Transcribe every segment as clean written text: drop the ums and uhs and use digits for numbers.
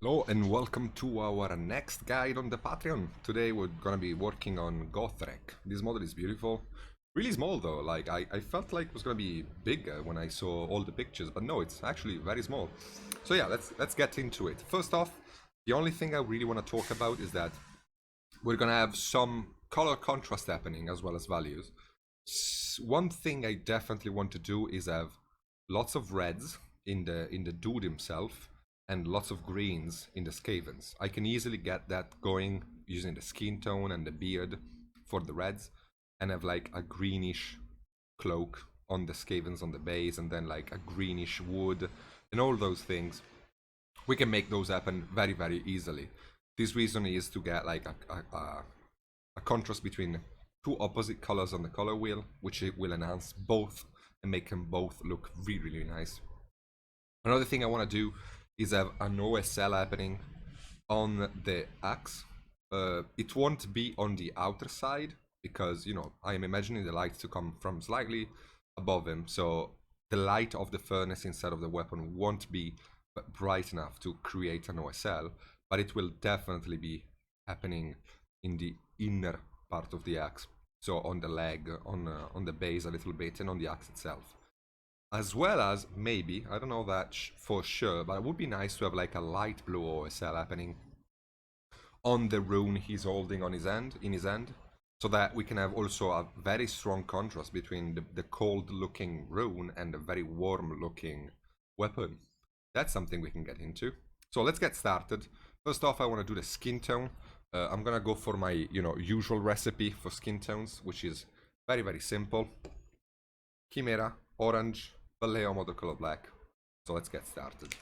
Hello and welcome to our next guide on the Patreon. Today we're gonna be working on Gotrek. This model is beautiful. Really small though, like I felt like it was gonna be bigger when I saw all the pictures, but no, it's actually very small. So yeah, let's get into it. First off, the only thing I really want to talk about is that we're gonna have some color contrast happening as well as values. One thing I definitely want to do is have lots of reds in the dude himself and lots of greens in the scavens. I can easily get that going using the skin tone and the beard for the reds and have like a greenish cloak on the scavens on the base and then like a greenish wood and all those things. We can make those happen very easily. This reason is to get like a contrast between two opposite colors on the color wheel, which it will enhance both and make them both look really nice. Another thing I want to do is have an OSL happening on the axe. It won't be on the outer side because, you know, I am imagining the light to come from slightly above him. So the light of the furnace inside of the weapon won't be bright enough to create an OSL, but it will definitely be happening in the inner part of the axe. So on the leg, on the base a little bit, and on the axe itself. As well as maybe, I don't know that for sure, but it would be nice to have like a light blue OSL happening on the rune he's holding on his hand, in his hand, so that we can have also a very strong contrast between the cold looking rune and the very warm looking weapon. That's something we can get into. So let's get started. First off, I want to do the skin tone. I'm gonna go for my, usual recipe for skin tones, which is very simple. Chimera, orange, Vallejo model color black. So let's get started.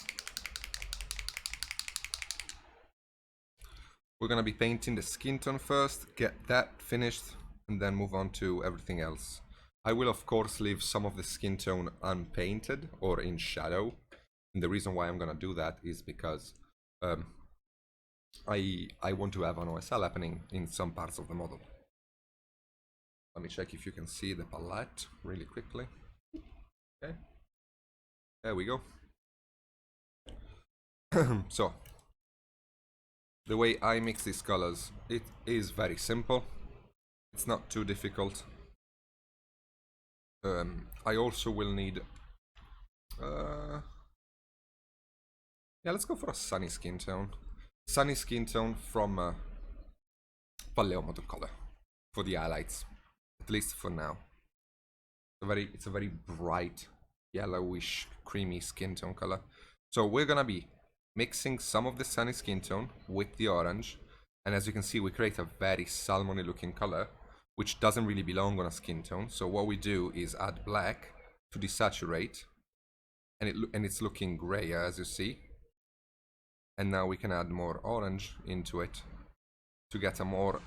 We're gonna be painting the skin tone first, get that finished, and then move on to everything else. I will of course leave some of the skin tone unpainted or in shadow. And the reason why I'm gonna do that is because I want to have an OSL happening in some parts of the model. Let me check if you can see the palette really quickly. Okay. There we go. So, the way I mix these colors, it is very simple. It's not too difficult. I also will need... yeah, let's go for a sunny skin tone. Sunny skin tone from Vallejo model color for the highlights, at least for now. It's a very bright yellowish creamy skin tone color. So we're gonna be mixing some of the sunny skin tone with the orange, and as you can see we create a very salmony looking color which doesn't really belong on a skin tone. So what we do is add black to desaturate, and it's looking gray as you see. And now we can add more orange into it to get a more,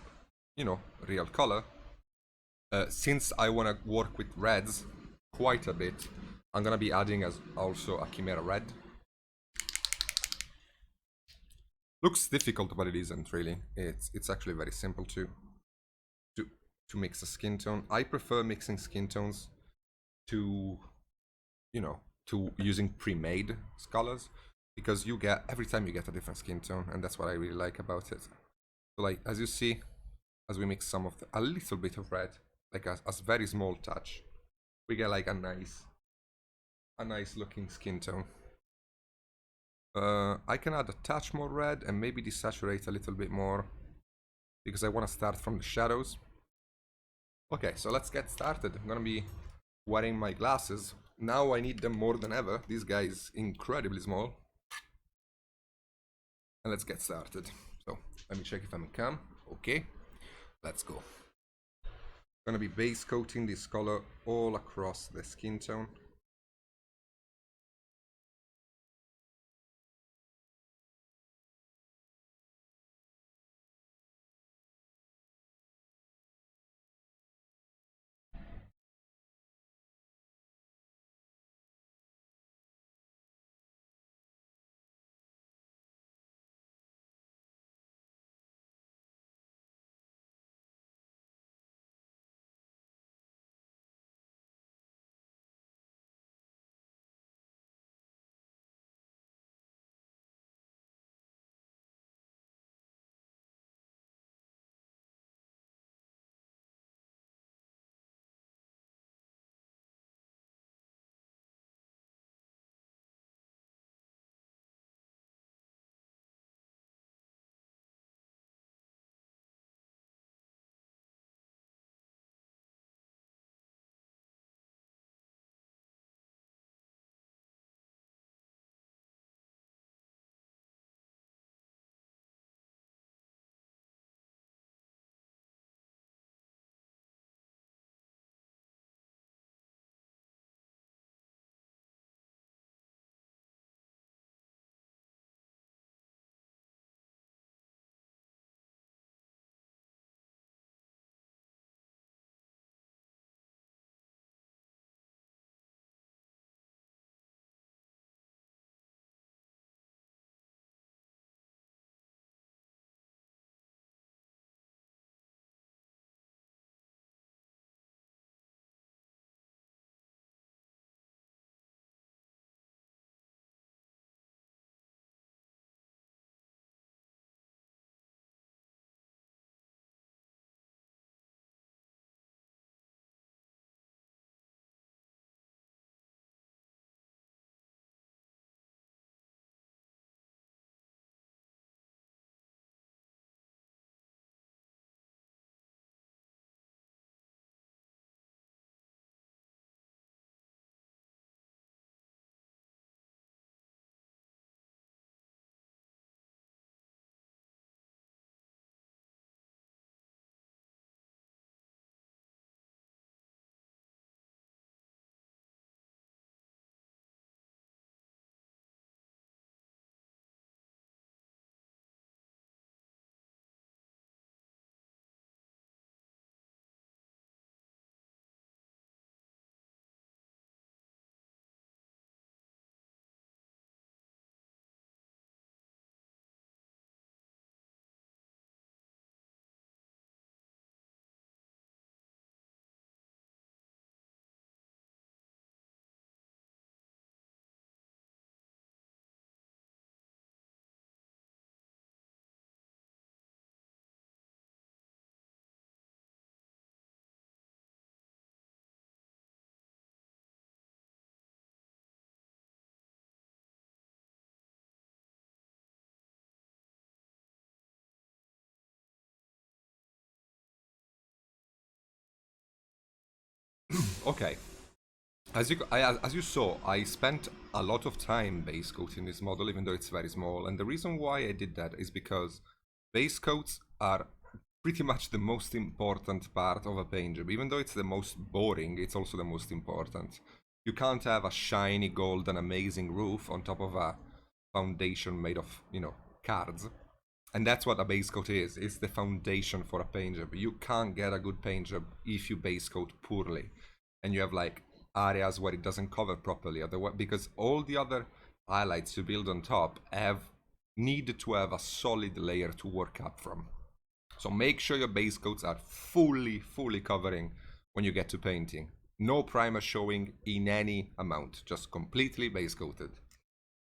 real color. Since I want to work with reds quite a bit, I'm gonna be adding as also a Chimera red. Looks difficult, but it isn't really. It's actually very simple to mix a skin tone. I prefer mixing skin tones to, to using pre-made colors, because you get, every time you get a different skin tone, and that's what I really like about it. So like, as you see, as we mix a little bit of red, like a very small touch, we get like a nice looking skin tone. I can add a touch more red and maybe desaturate a little bit more, because I want to start from the shadows. Okay, so let's get started. I'm gonna be wearing my glasses. Now I need them more than ever. This guy is incredibly small. And let's get started. So, let me check if I'm calm. Okay, let's go. I'm gonna be base coating this color all across the skin tone. Okay, as you saw, I spent a lot of time base coating this model, even though it's very small. And the reason why I did that is because base coats are pretty much the most important part of a paint job. Even though it's the most boring, it's also the most important. You can't have a shiny gold and amazing roof on top of a foundation made of, cards. And that's what a base coat is. It's the foundation for a paint job. You can't get a good paint job if you base coat poorly. And you have like areas where it doesn't cover properly. Otherwise, because all the other highlights you build on top need to have a solid layer to work up from. So make sure your base coats are fully covering when you get to painting. No primer showing in any amount, just completely base coated.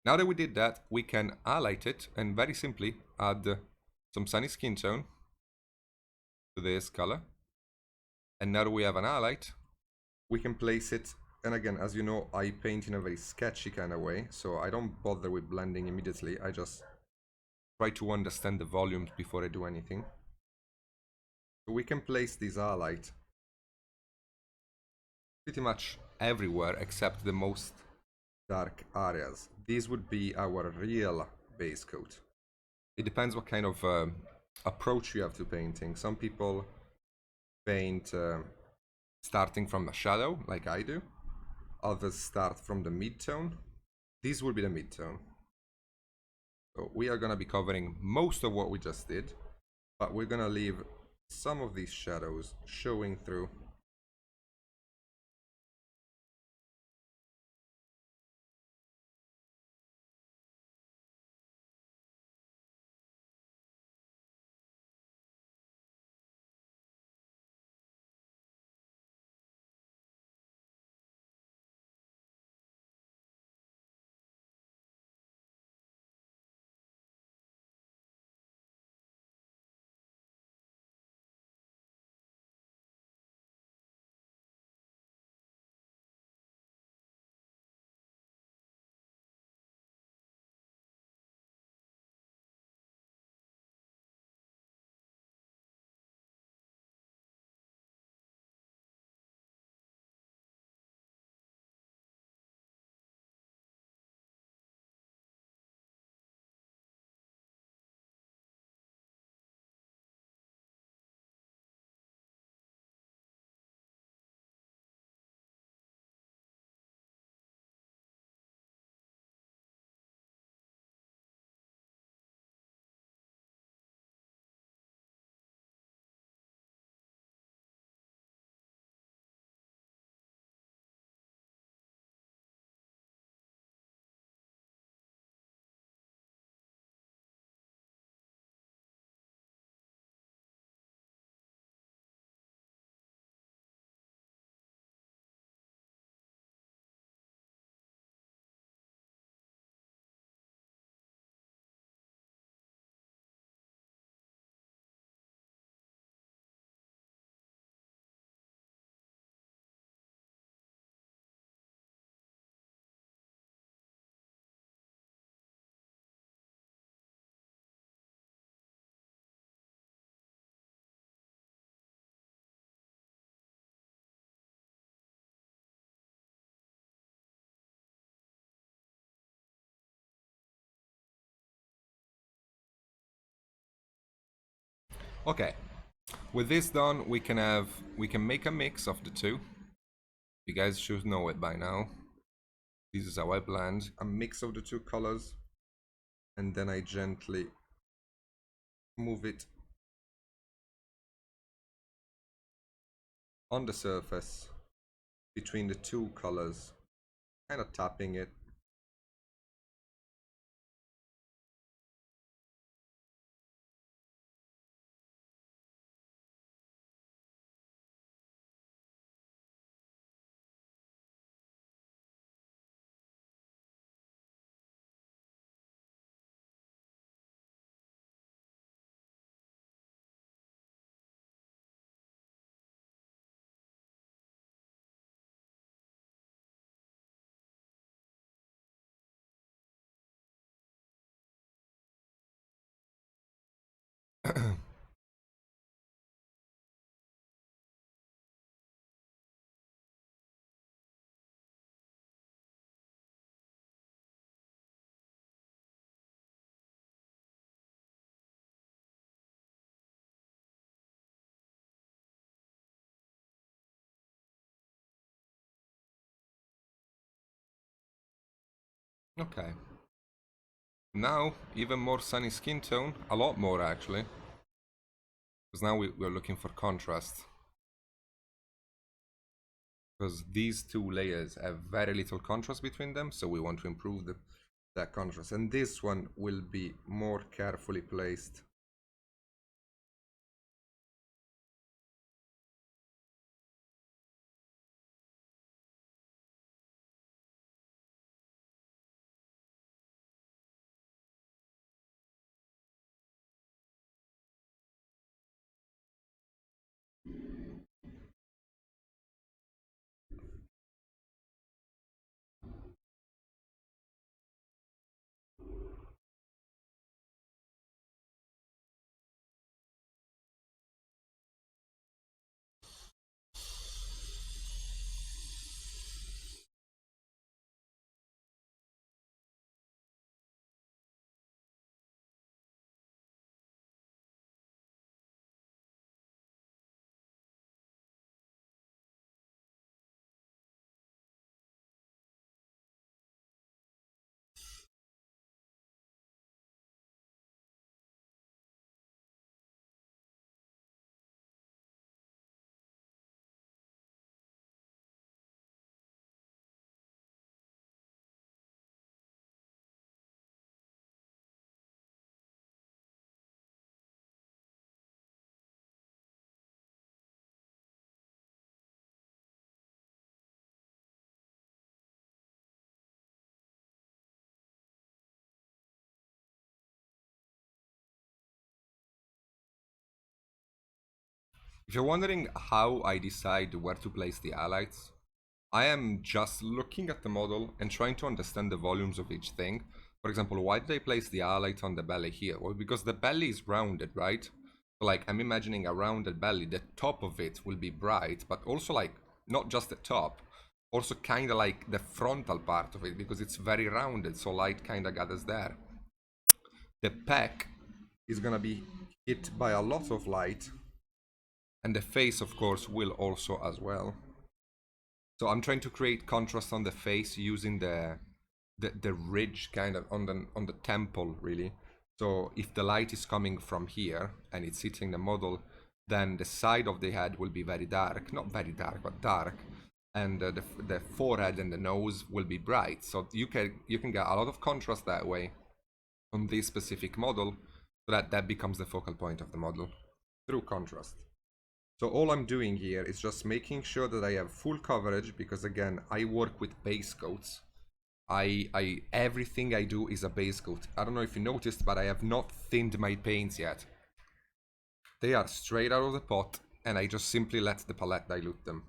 Now that we did that, we can highlight it and very simply add some sunny skin tone to this color. And now that we have an highlight, we can place it. And again, as you know, I paint in a very sketchy kind of way, so I don't bother with blending immediately. I just try to understand the volumes before I do anything. So we can place this highlight pretty much everywhere except the most dark areas. These would be our real base coat. It depends what kind of approach you have to painting. Some people paint starting from the shadow, like I do. Others start from the mid-tone. This will be the mid-tone. So we are going to be covering most of what we just did, but we're going to leave some of these shadows showing through. Okay, with this done, we can make a mix of the two. You guys should know it by now. This is how I blend a mix of the two colors, and then I gently move it on the surface between the two colors, kind of tapping it. Okay. Now, even more sunny skin tone. A lot more, actually. Because now we're looking for contrast. Because these two layers have very little contrast between them, so we want to improve that contrast. And this one will be more carefully placed. If you're wondering how I decide where to place the highlights, I am just looking at the model and trying to understand the volumes of each thing. For example, why did I place the highlight on the belly here? Well, because the belly is rounded, right? So like, I'm imagining a rounded belly. The top of it will be bright, but also like, not just the top, also kind of like the frontal part of it, because it's very rounded, so light kind of gathers there. The pec is gonna be hit by a lot of light, and the face, of course, will also as well. So I'm trying to create contrast on the face using the ridge kind of on the temple, really. So if the light is coming from here and it's hitting the model, then the side of the head will be very dark, not very dark, but dark, and the forehead and the nose will be bright. So you can get a lot of contrast that way on this specific model, so that becomes the focal point of the model through contrast. So all I'm doing here is just making sure that I have full coverage, because again, I work with base coats. I everything I do is a base coat. I don't know if you noticed, but I have not thinned my paints yet. They are straight out of the pot, and I just simply let the palette dilute them.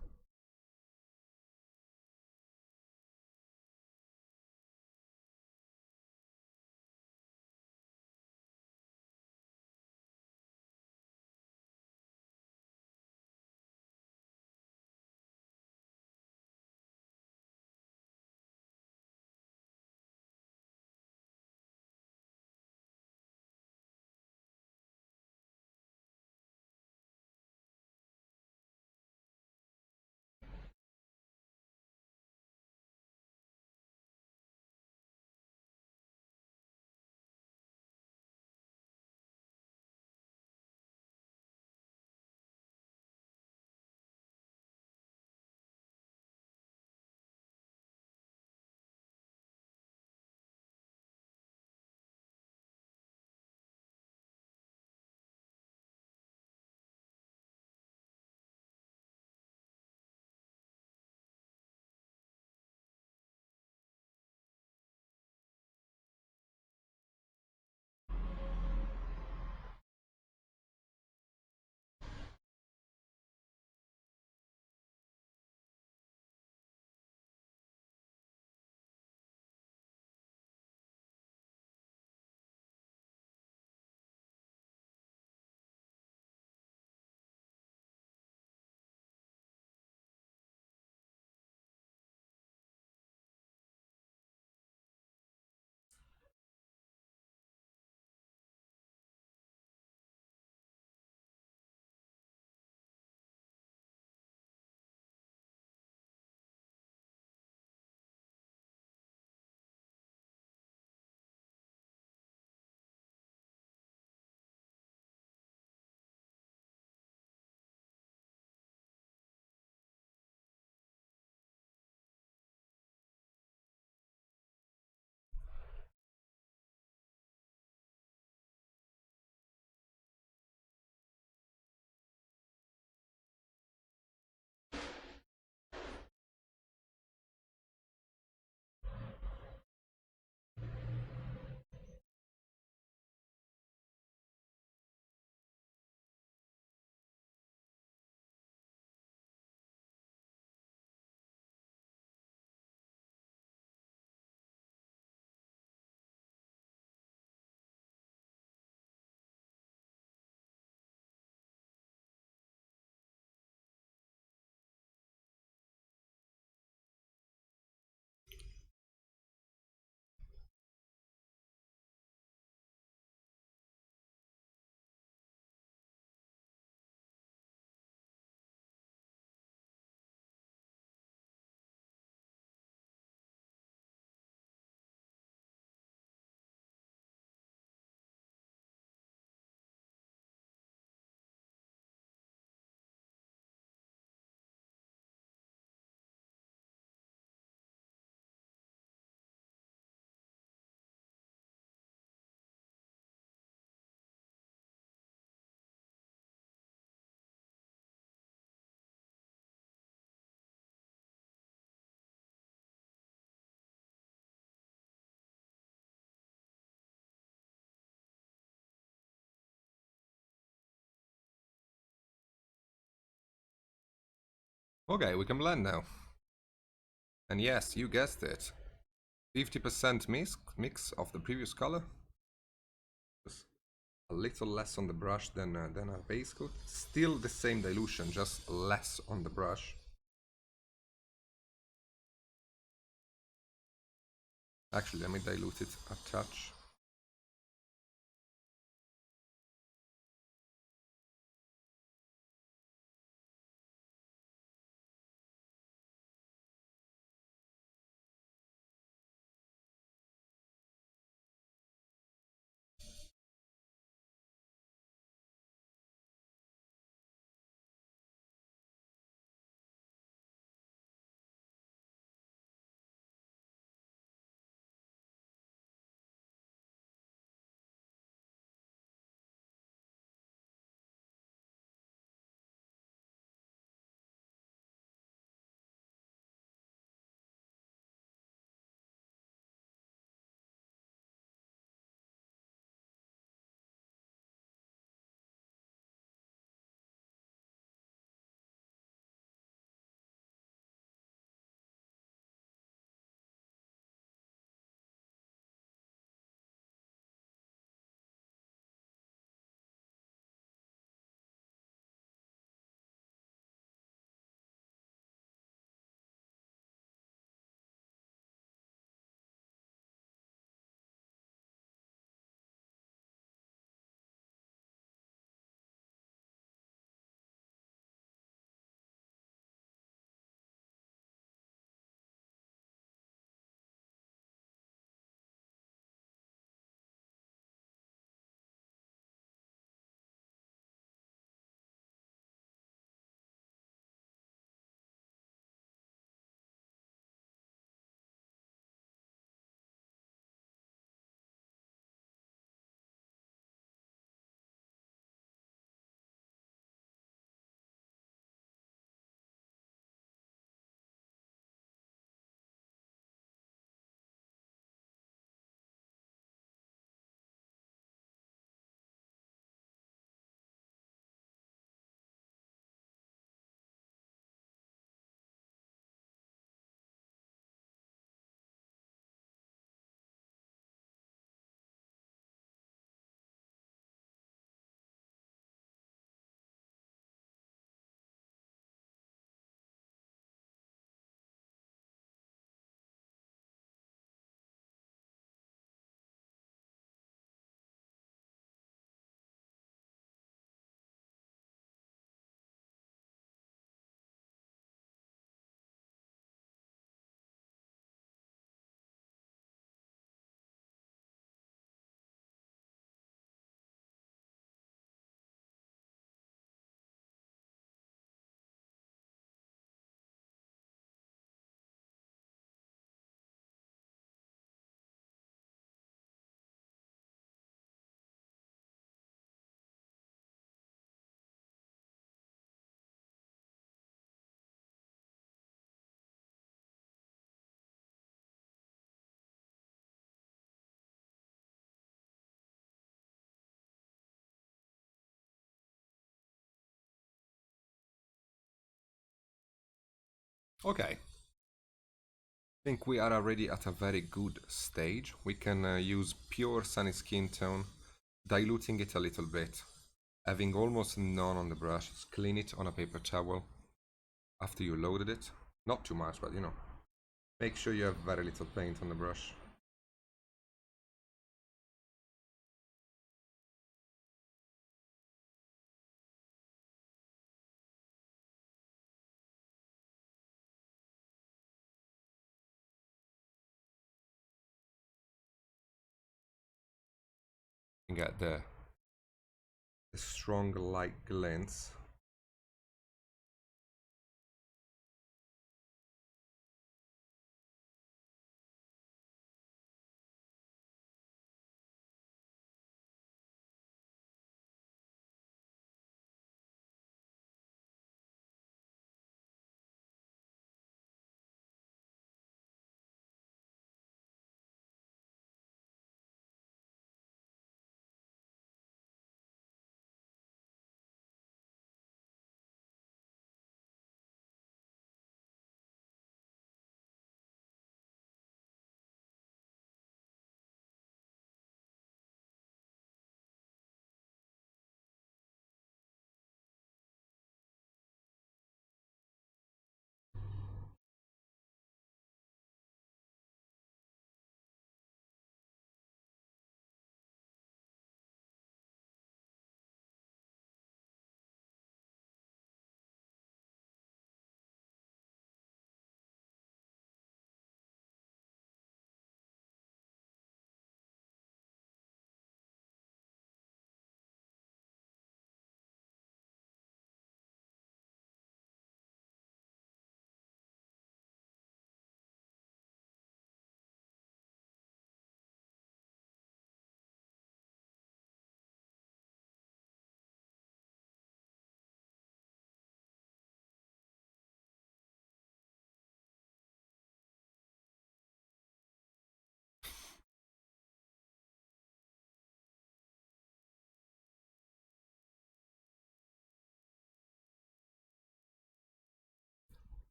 Okay, we can blend now. And yes, you guessed it. 50% mix of the previous color. Just a little less on the brush than a base coat. Still the same dilution, just less on the brush. Actually, let me dilute it a touch. Okay, I think we are already at a very good stage. We can use pure sunny skin tone, diluting it a little bit, having almost none on the brush. Just clean it on a paper towel after you loaded it. Not too much, but you know, make sure you have very little paint on the brush. And get the strong light glints.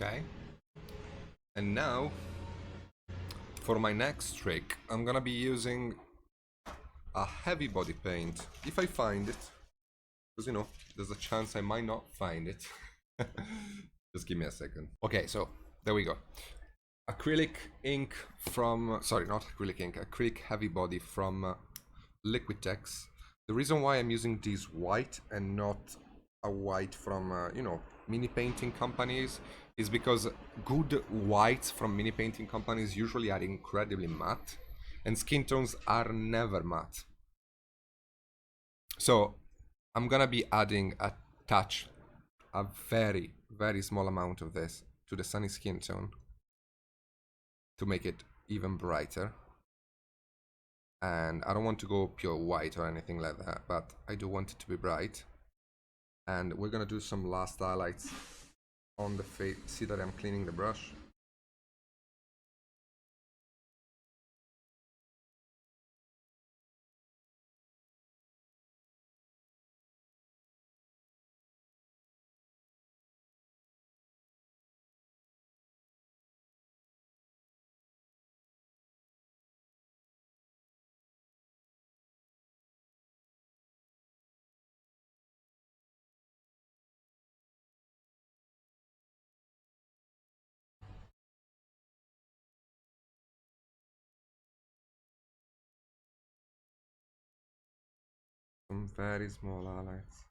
Okay. And now, for my next trick, I'm gonna be using a heavy body paint, if I find it. Because, you know, there's a chance I might not find it. Just give me a second. Okay, so there we go. Acrylic ink from, sorry, not acrylic ink, acrylic heavy body from Liquitex. The reason why I'm using this white and not a white from, you know, mini painting companies is because good whites from mini painting companies usually are incredibly matte, and skin tones are never matte. So I'm gonna be adding a touch, a very, very small amount of this to the sunny skin tone to make it even brighter. And I don't want to go pure white or anything like that, but I do want it to be bright. And we're gonna do some last highlights on the face. See that I'm cleaning the brush. Some very small highlights.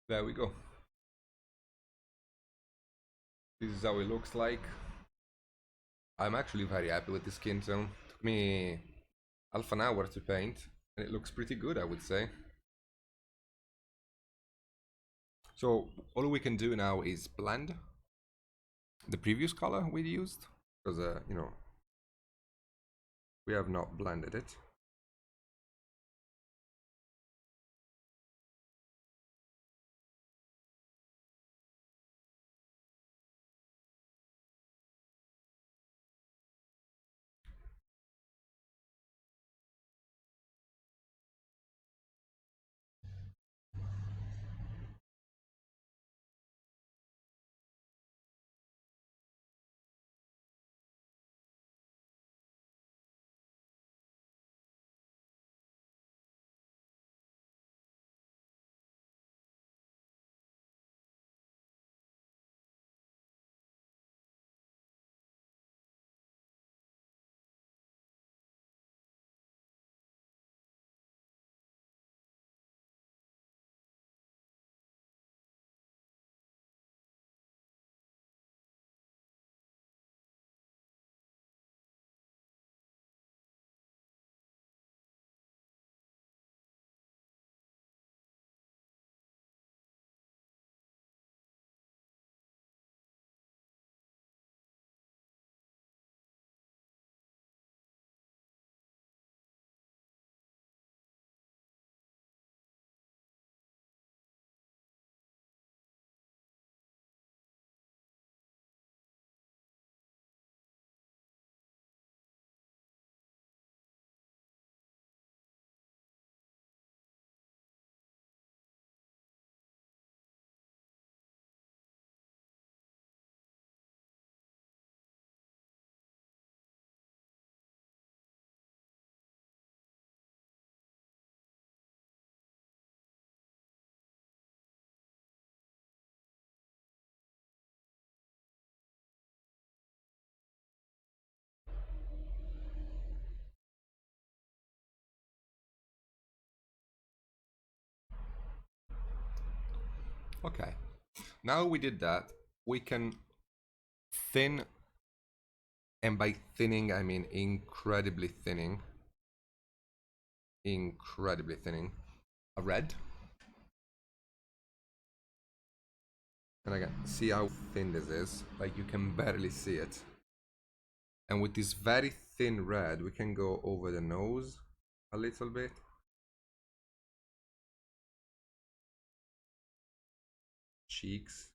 There we go. This is how it looks like. I'm actually very happy with the skin tone. Took me half an hour to paint, and it looks pretty good, I would say. So all we can do now is blend the previous color we used, because you know, we have not blended it. Okay, now we did that, we can thin, and by thinning I mean incredibly thinning, incredibly thinning. A red. And again, see how thin this is? Like you can barely see it. And with this very thin red, we can go over the nose a little bit. Cheeks.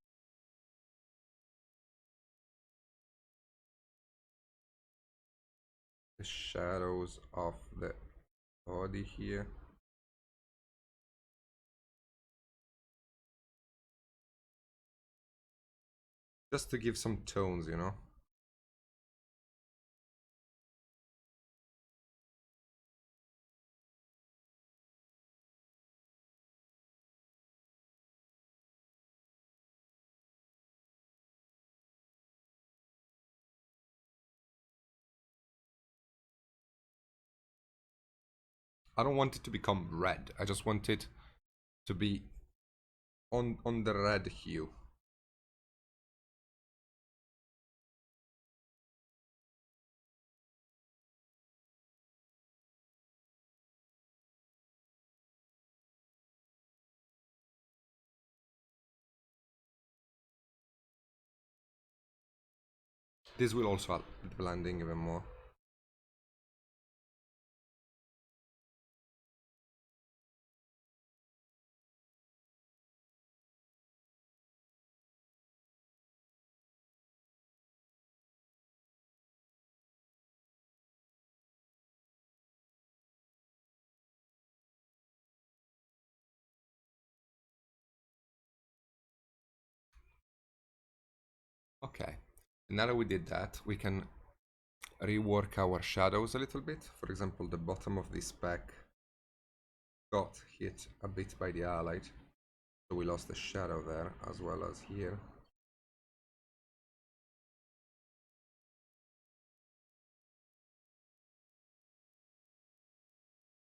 The shadows of the body here. Just to give some tones, you know? I don't want it to become red. I just want it to be on the red hue. This will also help the blending even more. Okay, now that we did that, we can rework our shadows a little bit. For example, the bottom of this speck got hit a bit by the highlight, so we lost the shadow there as well as here.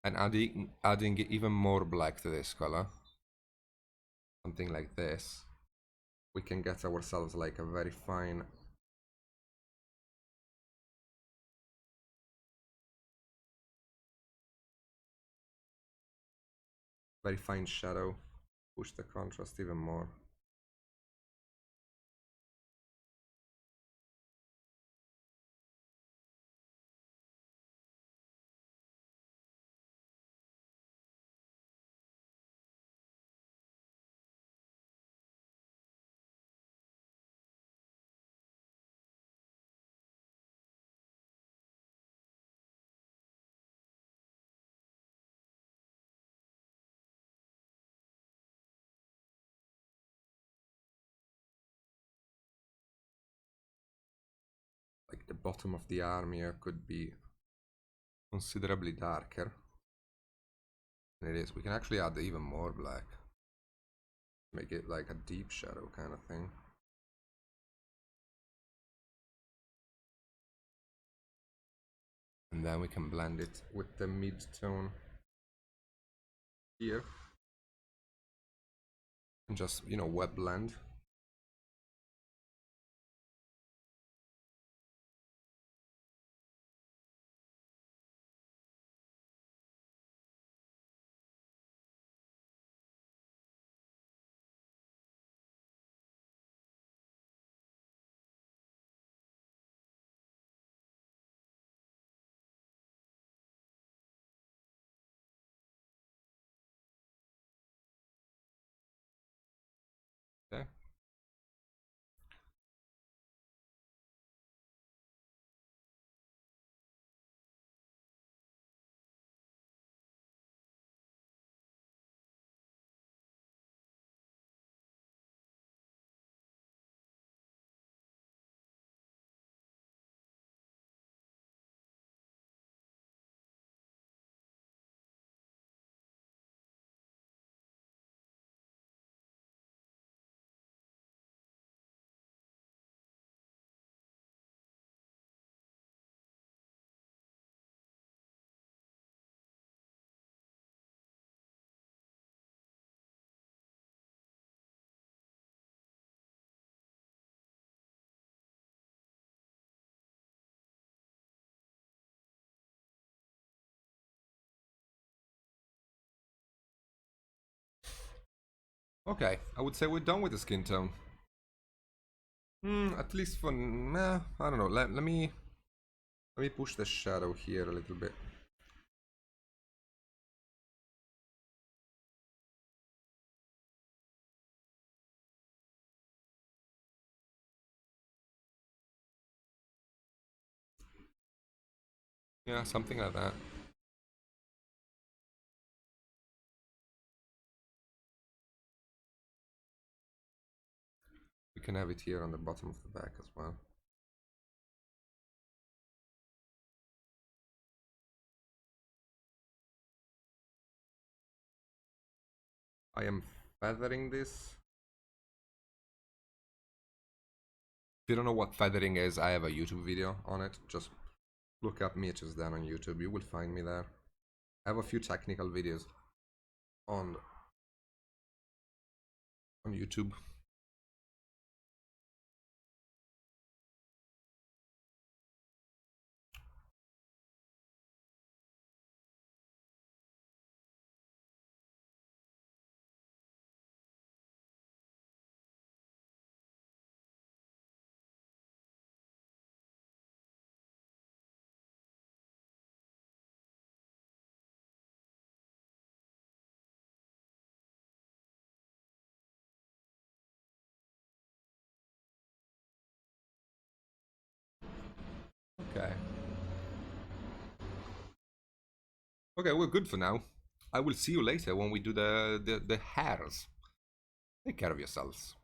And adding even more black to this color, something like this, we can get ourselves like a very fine shadow. Push the contrast even more. Like the bottom of the arm here could be considerably darker than it is. We can actually add even more black. Make it like a deep shadow kind of thing. And then we can blend it with the mid-tone here. And just, you know, wet blend. Okay. Okay, I would say we're done with the skin tone. At least for I don't know. Let me push the shadow here a little bit. Yeah, something like that. We can have it here on the bottom of the back as well. I am feathering this. If you don't know what feathering is, I have a YouTube video on it. Just look up Mitch's Dan on YouTube. You will find me there. I have a few technical videos on YouTube. Okay. Okay, we're good for now. I will see you later when we do the hairs. Take care of yourselves.